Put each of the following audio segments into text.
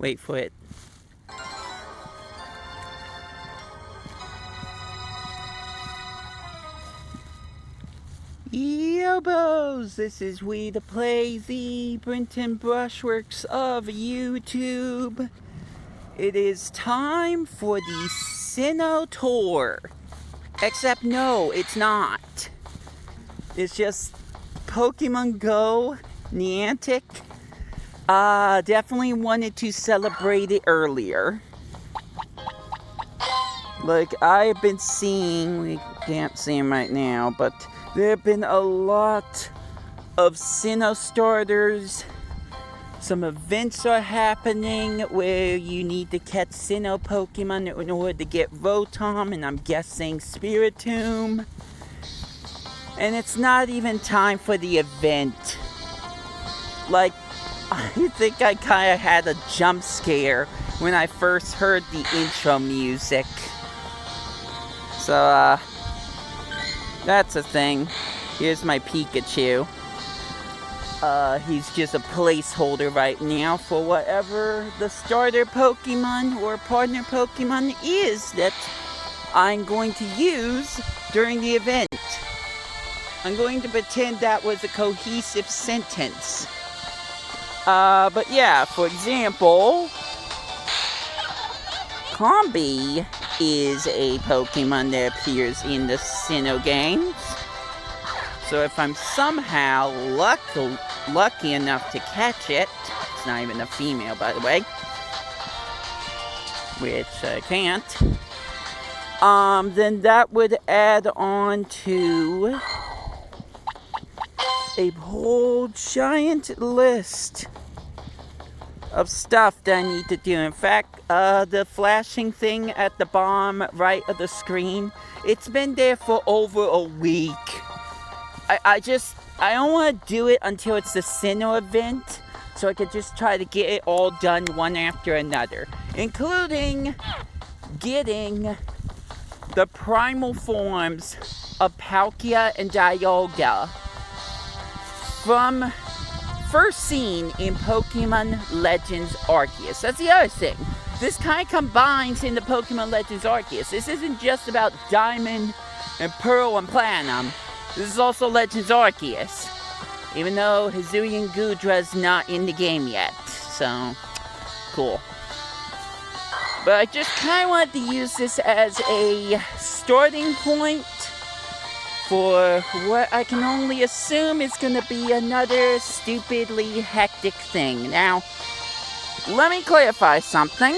Wait for it. Yobos! This is WII2PLAY, the Brenton Brushworks of YouTube. It is time for the SINNOH tour. Except no, it's not. It's just Pokemon Go, Niantic. Definitely wanted to celebrate it earlier. Like, I've been seeing, we can't see him right now, but there have been a lot of SINNOH starters. Some events are happening where you need to catch SINNOH Pokemon in order to get Rotom, and I'm guessing Spiritomb. And it's not even time for the event. Like, I think I kind of had a jump scare when I first heard the intro music. So, that's a thing. Here's my Pikachu. He's just a placeholder right now for whatever the starter Pokemon or partner Pokemon is that I'm going to use during the event. I'm going to pretend that was a cohesive sentence. But yeah, for example, Combi is a Pokemon that appears in the SINNOH games. So if I'm somehow lucky enough to catch it, it's not even a female by the way, which I can't, then that would add on to a whole giant list of stuff that I need to do. In fact, the flashing thing at the bottom right of the screen, it's been there for over a week. I don't want to do it until it's the SINNOH event, so I could just try to get it all done one after another, including getting the primal forms of Palkia and Dialga from first seen in Pokemon Legends Arceus. That's the other thing. This kind of combines into Pokemon Legends Arceus. This isn't just about Diamond and Pearl and Platinum. This is also Legends Arceus. Even though Hisuian Gudra's not in the game yet. So, cool. But I just kind of wanted to use this as a starting point for what I can only assume is going to be another stupidly hectic thing. Now, let me clarify something.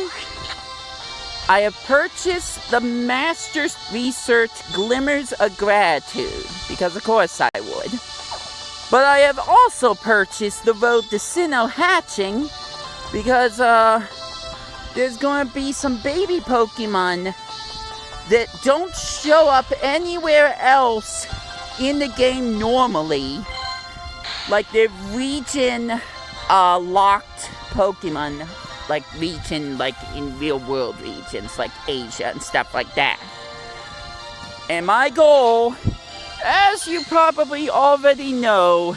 I have purchased the Master's Research Glimmers of Gratitude, because of course I would. But I have also purchased the Road to SINNOH Hatching, because there's going to be some baby Pokemon that don't show up anywhere else in the game normally. Like they're region locked Pokemon. Like region, like in real world regions, like Asia and stuff like that. And my goal, as you probably already know,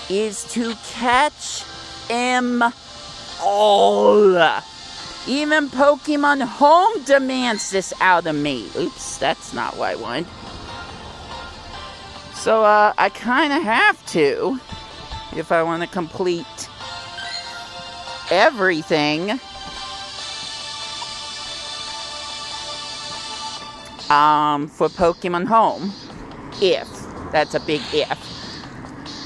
is to catch 'em all. Even Pokemon Home demands this out of me. Oops, that's not what I want. So, I kind of have to, if I want to complete everything. For Pokemon Home. If. That's a big if.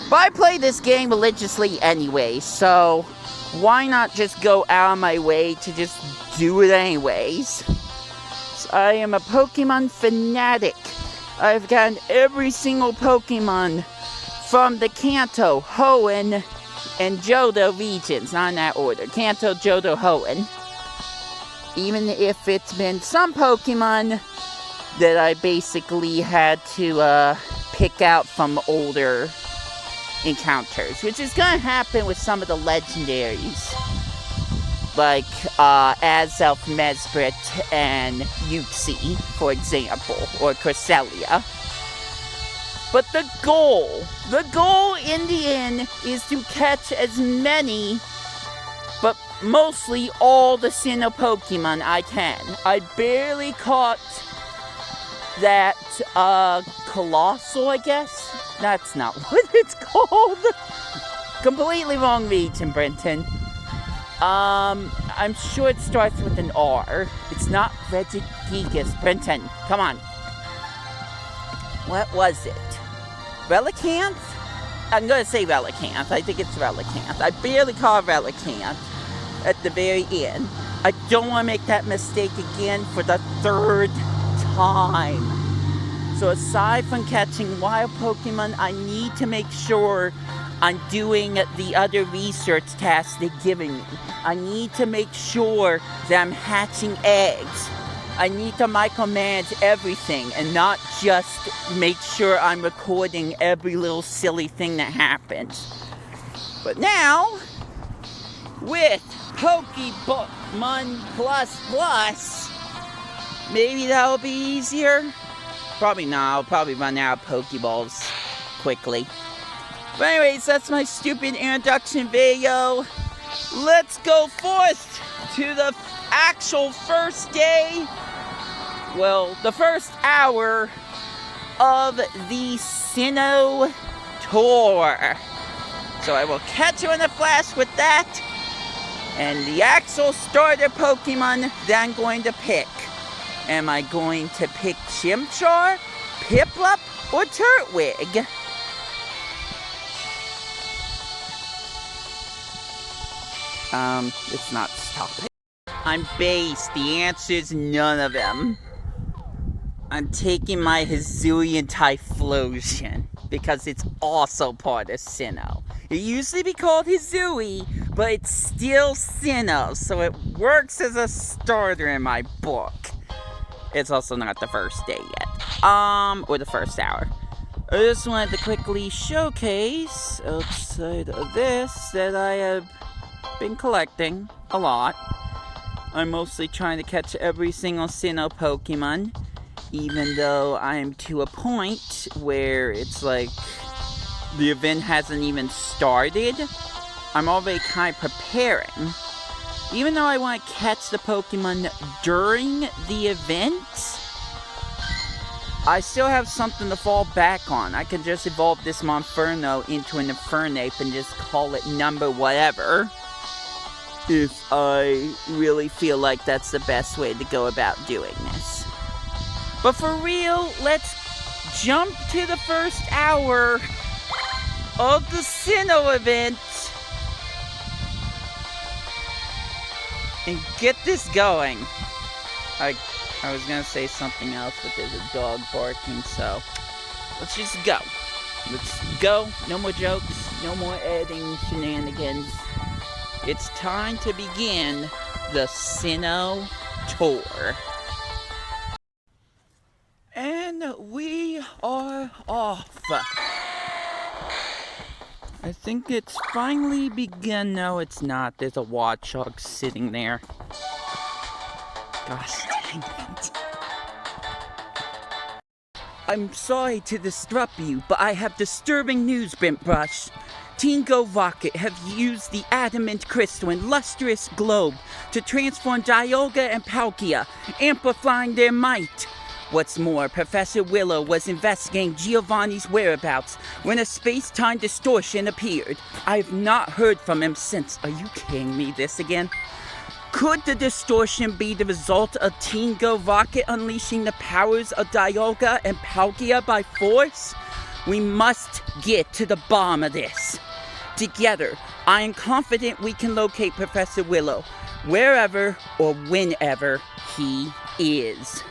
But I play this game religiously anyway, so why not just go out of my way to just do it anyways? So I am a Pokemon fanatic. I've gotten every single Pokemon from the Kanto, Hoenn, and Johto regions, not in that order. Kanto, Johto, Hoenn. Even if it's been some Pokemon that I basically had to pick out from older encounters, which is going to happen with some of the legendaries, like Azelf, Mesprit, and Uxie, for example, or Cresselia. But the goal in the end is to catch as many but mostly all the Sinnoh Pokemon I can. I barely caught that, Colossal, I guess? That's not what it's called. Completely wrong region, Brenton. I'm sure it starts with an R. It's not Regigigas. Brenton, come on. What was it? Relicanth? I'm gonna say Relicanth. I think it's Relicanth. I barely caught Relicanth at the very end. I don't want to make that mistake again for the third time. So aside from catching wild Pokemon, I need to make sure I'm doing the other research tasks they're giving me. I need to make sure that I'm hatching eggs. I need to micromanage everything and not just make sure I'm recording every little silly thing that happens. But now, with POKéMON Plus, maybe that'll be easier. Probably not. I'll probably run out of Pokeballs quickly. But anyways, that's my stupid introduction video. Let's go forth to the actual first day. Well, the first hour of the Sinnoh tour. So I will catch you in a flash with that. And the actual starter Pokemon that I'm going to pick. Am I going to pick Chimchar, Piplup, or Turtwig? It's not stopping. I'm based. The answer's none of them. I'm taking my Hisuian Typhlosion because it's also part of Sinnoh. It used to be called Hisui, but it's still Sinnoh, so it works as a starter in my book. It's also not the first day yet. Or the first hour. I just wanted to quickly showcase outside of this that I have been collecting a lot. I'm mostly trying to catch every single Sinnoh Pokemon, even though I'm to a point where it's like the event hasn't even started. I'm already kind of preparing. Even though I want to catch the Pokemon during the event, I still have something to fall back on. I can just evolve this Monferno into an Infernape and just call it number whatever, if I really feel like that's the best way to go about doing this. But for real, let's jump to the first hour of the Sinnoh event and get this going. I was gonna say something else, but there's a dog barking, so let's just go. Let's go. No more jokes, no more editing shenanigans. It's time to begin the Sinnoh tour. And we are off. I think it's finally begun. No, it's not. There's a Watchog sitting there. Gosh dang it. I'm sorry to disrupt you, but I have disturbing news, Bentbrush. Team Go Rocket have used the adamant crystal and lustrous globe to transform Dialga and Palkia, amplifying their might. What's more, Professor Willow was investigating Giovanni's whereabouts when a space-time distortion appeared. I have not heard from him since. Are you kidding me? This again? Could the distortion be the result of Team Go Rocket unleashing the powers of Dialga and Palkia by force? We must get to the bottom of this. Together, I am confident we can locate Professor Willow, wherever or whenever he is.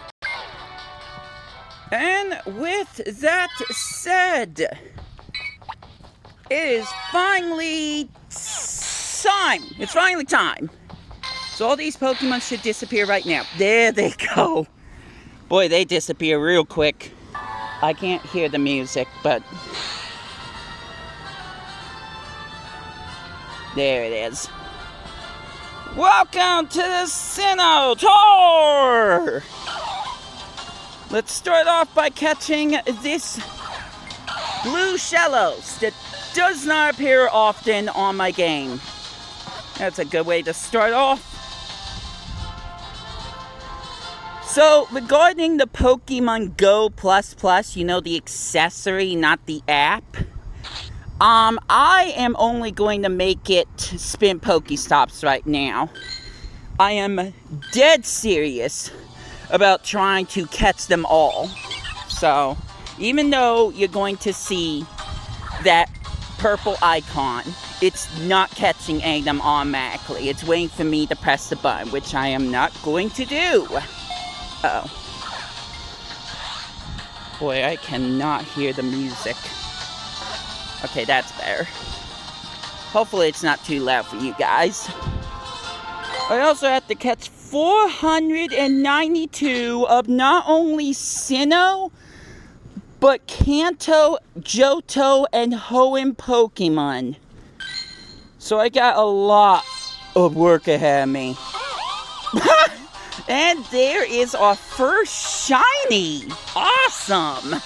And with that said, it is finally time. It's finally time. So all these Pokemon should disappear right now. There they go. Boy, they disappear real quick. I can't hear the music, but there it is. Welcome to the Sinnoh tour! Let's start off by catching this blue Shellos that does not appear often on my game. That's a good way to start off. So, regarding the Pokemon Go++, you know, the accessory, not the app, I am only going to make it spin Pokestops right now. I am dead serious about trying to catch them all. So, even though you're going to see that purple icon, it's not catching any of them automatically. It's waiting for me to press the button, which I am not going to do. Uh-oh. Boy, I cannot hear the music. Okay, that's better. Hopefully it's not too loud for you guys. I also have to catch 492 of not only Sinnoh, but Kanto, Johto, and Hoenn Pokemon. So I got a lot of work ahead of me. And there is our first shiny. Awesome.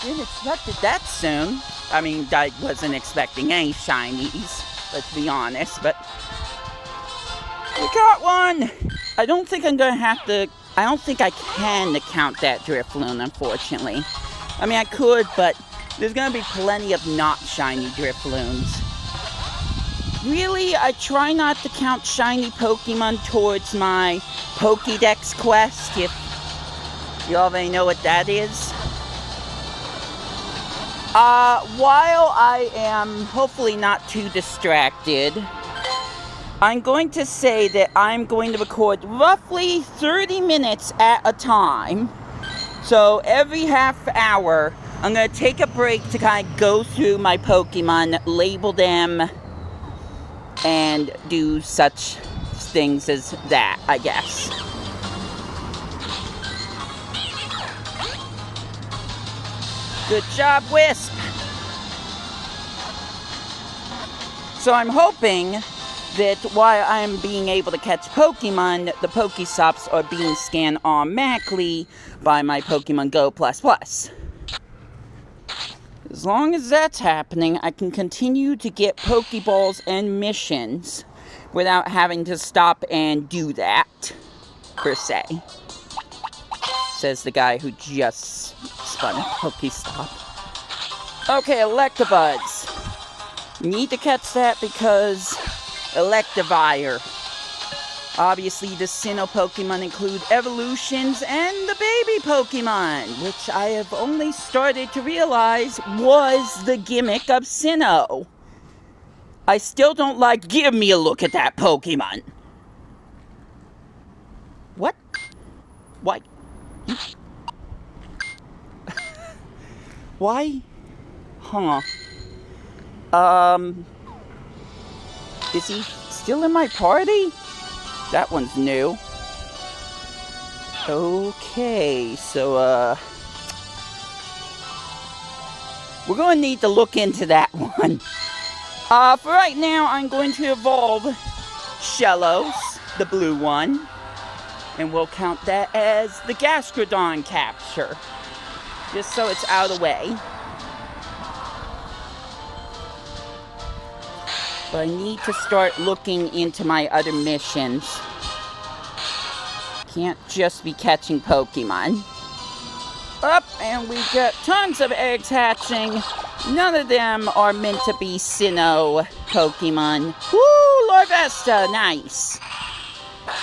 Didn't expect it that soon. I mean, I wasn't expecting any shinies, let's be honest, but we got one. I don't think I'm gonna have to, I don't think I can count that Drifloon, unfortunately. I mean, I could, but there's gonna be plenty of not shiny Drifloons. Really, I try not to count shiny Pokemon towards my Pokédex quest, if you already know what that is. While I am hopefully not too distracted, I'm going to say that I'm going to record roughly 30 minutes at a time. So every half hour, I'm going to take a break to kind of go through my Pokemon, label them, and do such things as that, I guess. Good job, Wisp! So I'm hoping that while I'm being able to catch Pokemon, the Pokestops are being scanned automatically by my Pokemon Go++. As long as that's happening, I can continue to get Pokeballs and missions without having to stop and do that, per se. Says the guy who just spun a Pokestop. Okay, Electabuzz. Need to catch that because Electivire. Obviously, the Sinnoh Pokemon include evolutions and the baby Pokemon, which I have only started to realize was the gimmick of Sinnoh. I still don't like, give me a look at that Pokemon. What? Why? Why? Huh. Is he still in my party? That one's new. Okay, so, we're going to need to look into that one. For right now, I'm going to evolve Shellos, the blue one. And we'll count that as the Gastrodon capture. Just so it's out of the way. But I need to start looking into my other missions. Can't just be catching Pokemon. Up, and we got tons of eggs hatching. None of them are meant to be Sinnoh Pokemon. Woo, Larvesta, nice.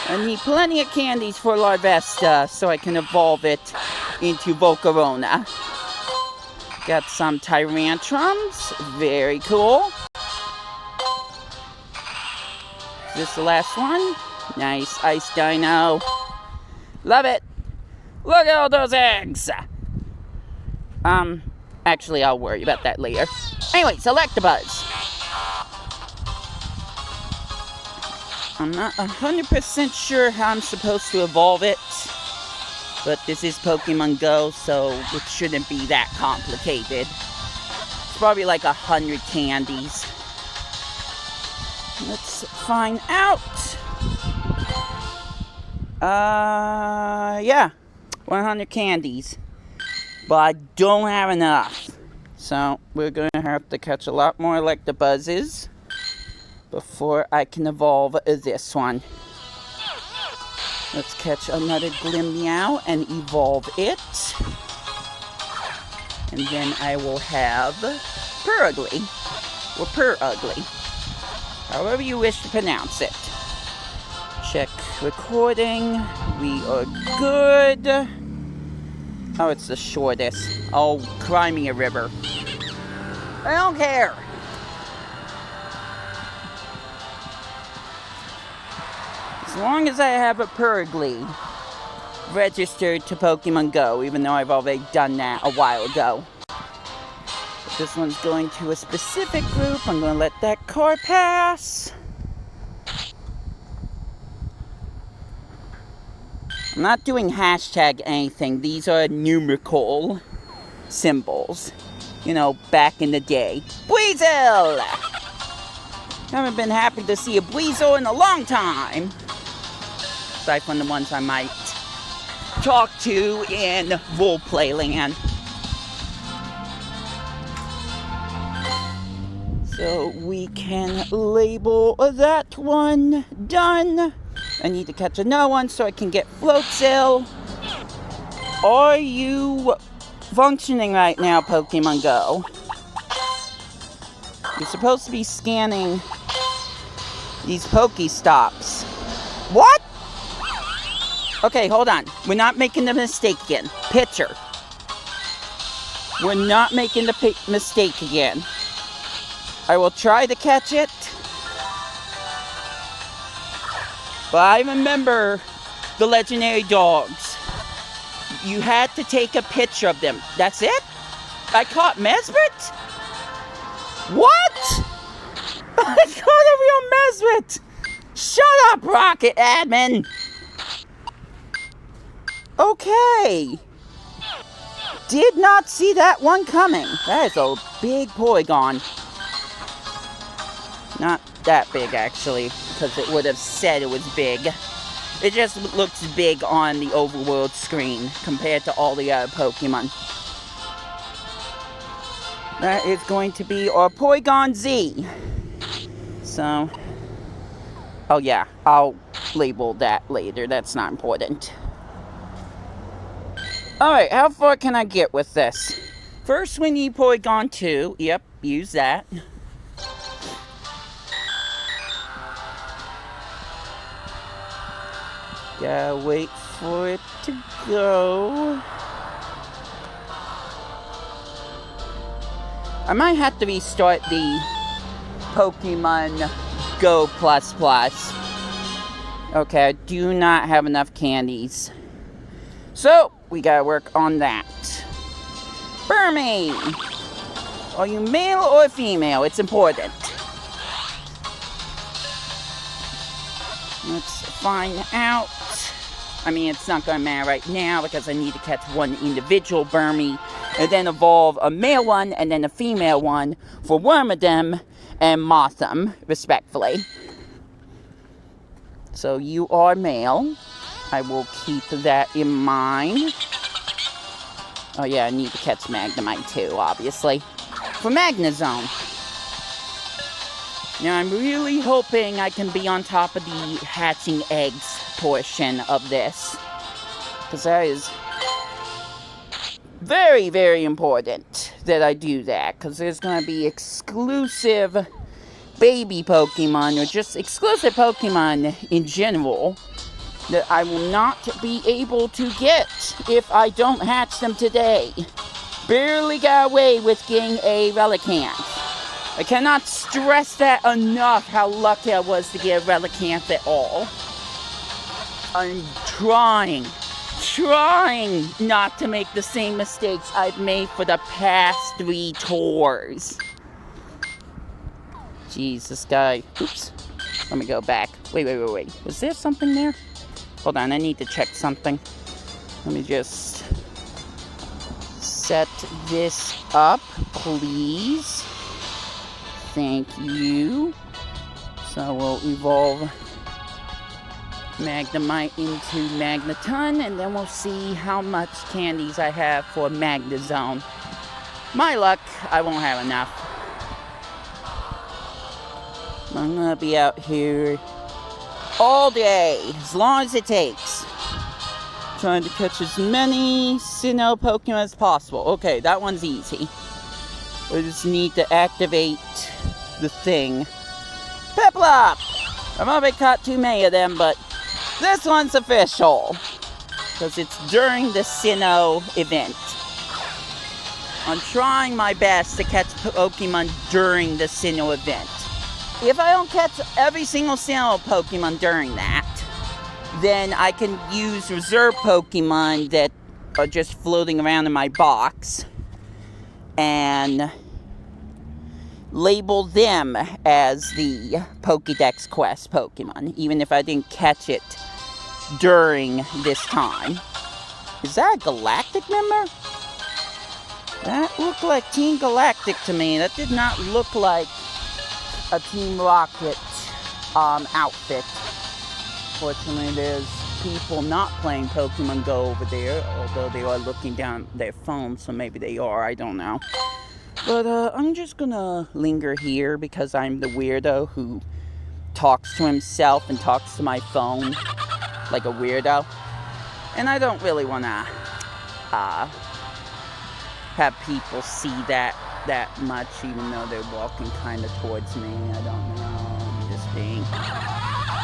I need plenty of candies for Larvesta so I can evolve it into Volcarona. Got some Tyrantrums, very cool. Is this the last one? Nice, Ice Dino. Love it. Look at all those eggs. Actually, I'll worry about that later. Anyways, Electabuzz. I'm not 100% sure how I'm supposed to evolve it. But this is Pokemon Go, so it shouldn't be that complicated. It's probably like 100 candies. Let's find out. Yeah. 100 candies. But I don't have enough. So, we're going to have to catch a lot more Electabuzzes. before I can evolve this one. Let's catch another Glimmeow and evolve it. And then I will have Purugly, or Purugly, however you wish to pronounce it. Check recording. We are good. Oh, it's the shortest. Oh, cry me a river. I don't care. As long as I have a Purugly registered to Pokemon Go, even though I've already done that a while ago. But this one's going to a specific group. I'm going to let that car pass. I'm not doing hashtag anything. These are numerical symbols. You know, back in the day. Weasel! Haven't been happy to see a Weasel in a long time. Aside from the ones I might talk to in roleplay land. So we can label that one done. I need to catch another one so I can get Floatzel. Are you functioning right now, Pokemon Go? You're supposed to be scanning these Pokestops. What? Okay, hold on. We're not making the mistake again. Pitcher. We're not making the mistake again. I will try to catch it. But I remember the legendary dogs. You had to take a picture of them. That's it? I caught Mesbrit? What? I caught a real Mesbrit! Shut up, Rocket Admin! Okay. Did not see that one coming. That is a big Porygon. Not that big, actually, because it would have said it was big. It just looks big on the overworld screen compared to all the other Pokemon. That is going to be our Porygon Z. So, oh yeah, I'll label that later. That's not important. Alright, how far can I get with this? First, we need Porygon 2. Yep, use that. Gotta wait for it to go. I might have to restart the Pokemon Go Plus Plus. Okay, I do not have enough candies. So, we gotta work on that. Burmy! Are you male or female? It's important. Let's find out. I mean, it's not gonna matter right now because I need to catch one individual Burmy and then evolve a male one and then a female one for Wormadam and Mothim, respectfully. So you are male. I will keep that in mind. Oh yeah, I need to catch Magnemite too, obviously. For Magnezone. Now I'm really hoping I can be on top of the hatching eggs portion of this. Because that is very, very important that I do that. Because there's going to be exclusive baby Pokemon, or just exclusive Pokemon in general, that I will not be able to get if I don't hatch them today. Barely got away with getting a Relicanth. I cannot stress that enough, how lucky I was to get a Relicanth at all. I'm trying not to make the same mistakes I've made for the past 3 tours. Jeez, this guy. Oops. Let me go back. Wait. Was there something there? Hold on, I need to check something. Let me just set this up, please. Thank you. So we'll evolve Magnemite into Magneton, and then we'll see how much candies I have for Magnezone. My luck, I won't have enough. I'm gonna be out here all day, as long as it takes. Trying to catch as many SINNOH Pokemon as possible. Okay, that one's easy. I just need to activate the thing. Piplup! I've already caught too many of them, but this one's official. Because it's during the SINNOH event. I'm trying my best to catch Pokemon during the SINNOH event. If I don't catch every single SINNOH Pokemon during that, then I can use reserve Pokemon that are just floating around in my box and label them as the Pokédex Quest Pokemon, even if I didn't catch it during this time. Is that a Galactic member? That looked like Team Galactic to me. That did not look like a Team Rocket outfit. Fortunately, there's people not playing Pokemon Go over there, although they are looking down their phones, so maybe they are, I don't know. But I'm just gonna linger here because I'm the weirdo who talks to himself and talks to my phone like a weirdo. And I don't really wanna have people see that much, even though they're walking kind of towards me. I don't know.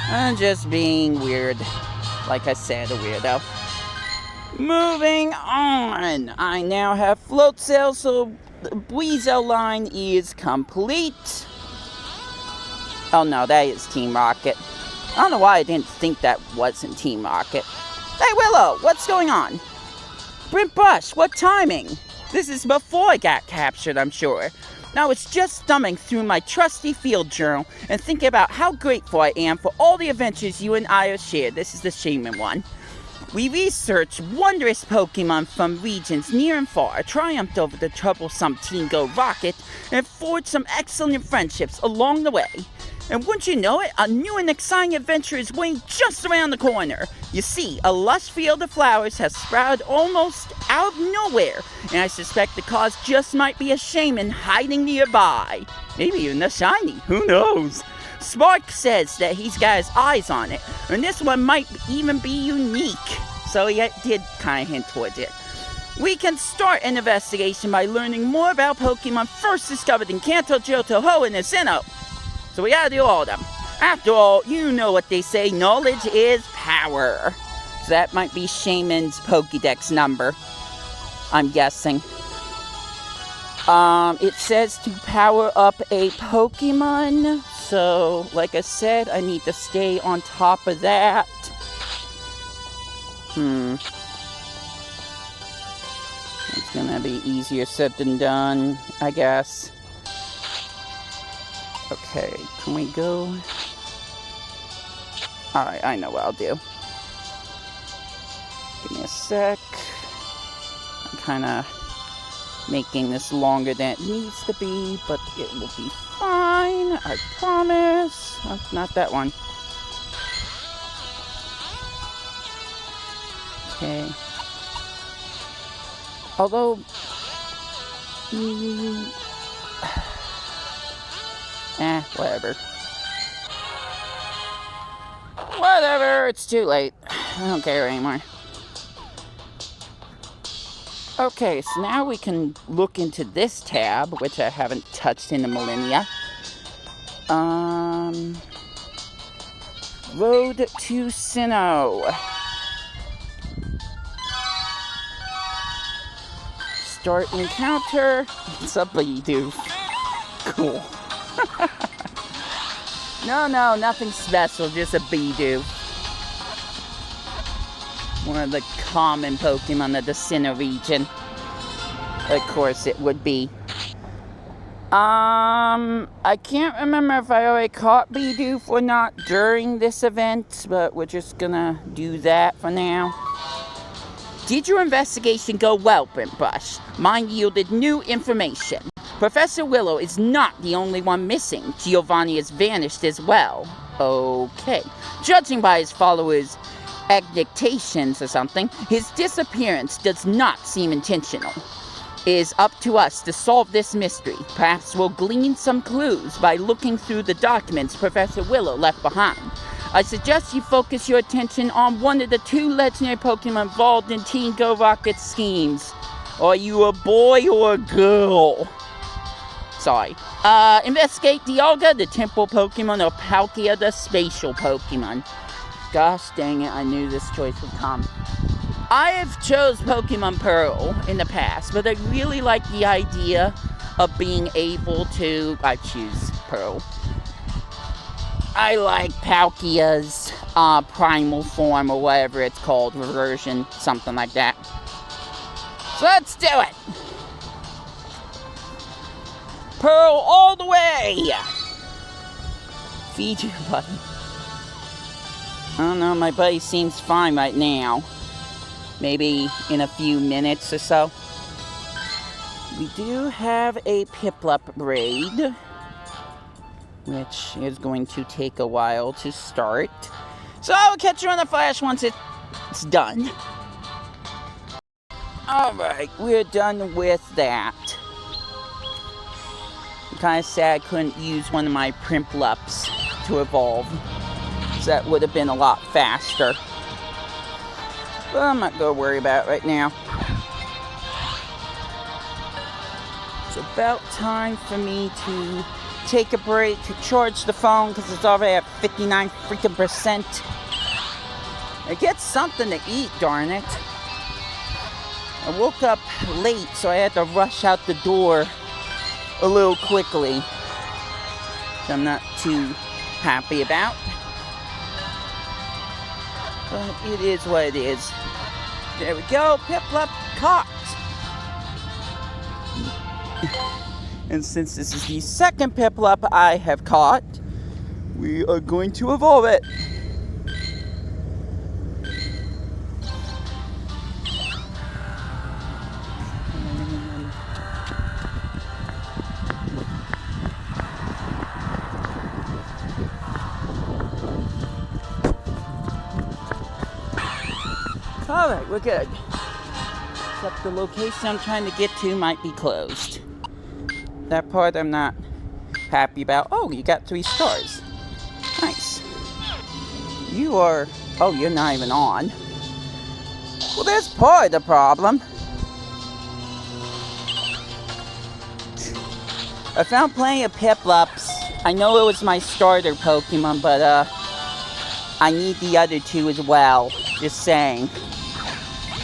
I'm just being weird. Like I said, a weirdo. Moving on. I now have float cells, so the Weasel line is complete. Oh no, that is Team Rocket. I don't know why I didn't think that wasn't Team Rocket. Hey Willow, what's going on? Brent Bush, what timing? This is before I got captured, I'm sure. Now it's just thumbing through my trusty field journal and thinking about how grateful I am for all the adventures you and I have shared. This is the Shaman one. We researched wondrous Pokemon from regions near and far, triumphed over the troublesome Team Go Rocket, and forged some excellent friendships along the way. And wouldn't you know it, a new and exciting adventure is waiting just around the corner. You see, a lush field of flowers has sprouted almost out of nowhere, and I suspect the cause just might be a shaman hiding nearby. Maybe even a shiny, who knows? Spark says that he's got his eyes on it, and this one might even be unique. So he did kind of hint towards it. We can start an investigation by learning more about Pokemon first discovered in Kanto, Johto, Ho, and SINNOH. So we gotta do all of them. After all, you know what they say, knowledge is power. So that might be Shaman's Pokédex number, I'm guessing. It says to power up a Pokemon. So, like I said, I need to stay on top of that. It's gonna be easier said than done, I guess. Okay, can we go? Alright, I know what I'll do. Give me a sec. I'm kind of making this longer than it needs to be, but it will be fine, I promise. Not that one. Okay. Although... whatever. Whatever, it's too late. I don't care anymore. Okay, so now we can look into this tab, which I haven't touched in a millennia. Road to SINNOH. Start encounter. It's a Bidoof. Cool. No, nothing special, just a Bidoof. One of the common Pokemon of the SINNOH region. Of course it would be. I can't remember if I already caught Bidoof or not during this event, but we're just gonna do that for now. Did your investigation go well, Brent Bush? Mine yielded new information. Professor Willow is not the only one missing. Giovanni has vanished as well. Okay. Judging by his followers' agitations or something, his disappearance does not seem intentional. is up to us to solve this mystery. Perhaps we'll glean some clues by looking through the documents Professor Willow left behind. I suggest you focus your attention on one of the 2 legendary Pokemon involved in Team Go Rocket's schemes. Are you a boy or a girl? Sorry. Investigate Dialga, the temple Pokemon, or Palkia, the spatial Pokemon. Gosh dang it, I knew this choice would come. I have chose Pokemon Pearl in the past, but I really like the idea of being able to... I choose Pearl. I like Palkia's primal form, or whatever it's called, reversion, something like that. So let's do it! Pearl all the way! Feed you, buddy. I don't know, my buddy seems fine right now. Maybe in a few minutes or so. We do have a Piplup raid, which is going to take a while to start. So I'll catch you on the flash once it's done. Alright, we're done with that. I'm kind of sad I couldn't use one of my Primplups to evolve. So that would have been a lot faster. But I'm not going to worry about it right now. It's about time for me to take a break to charge the phone because it's already at 59 freaking %. I get something to eat, darn it. I woke up late, so I had to rush out the door a little quickly. So I'm not too happy about. But it is what it is. There we go, Piplup caught. And since this is the second Piplup I have caught, we are going to evolve it. Alright, we're good. Except the location I'm trying to get to might be closed. That part I'm not happy about. Oh, you got 3 stars. Nice. You are... Oh, you're not even on. Well, that's part of the problem. I found plenty of Piplups. I know it was my starter Pokemon, but I need the other 2 as well. Just saying.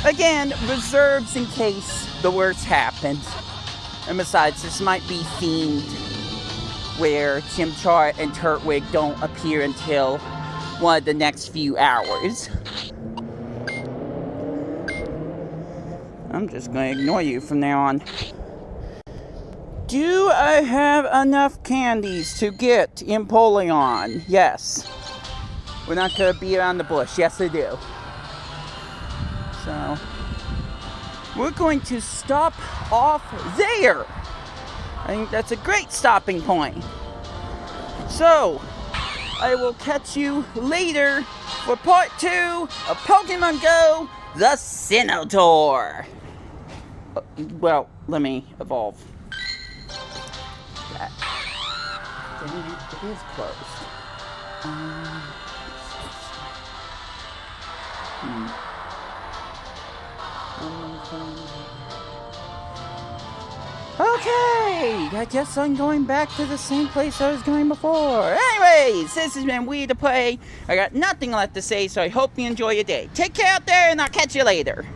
Again, reserves in case the worst happens. And besides, this might be themed where Chimchar and Turtwig don't appear until one of the next few hours. I'm just going to ignore you from now on. Do I have enough candies to get Empoleon? Yes. We're not going to be around the bush. Yes, I do. So, we're going to stop off there. I think that's a great stopping point. So, I will catch you later for part 2 of Pokemon Go, the SINNOH Tour. Well, let me evolve. That. It is closed. Okay, I guess I'm going back to the same place I was going before. Anyways, this has been WII2PLAY. I got nothing left to say, so I hope you enjoy your day. Take care out there, and I'll catch you later.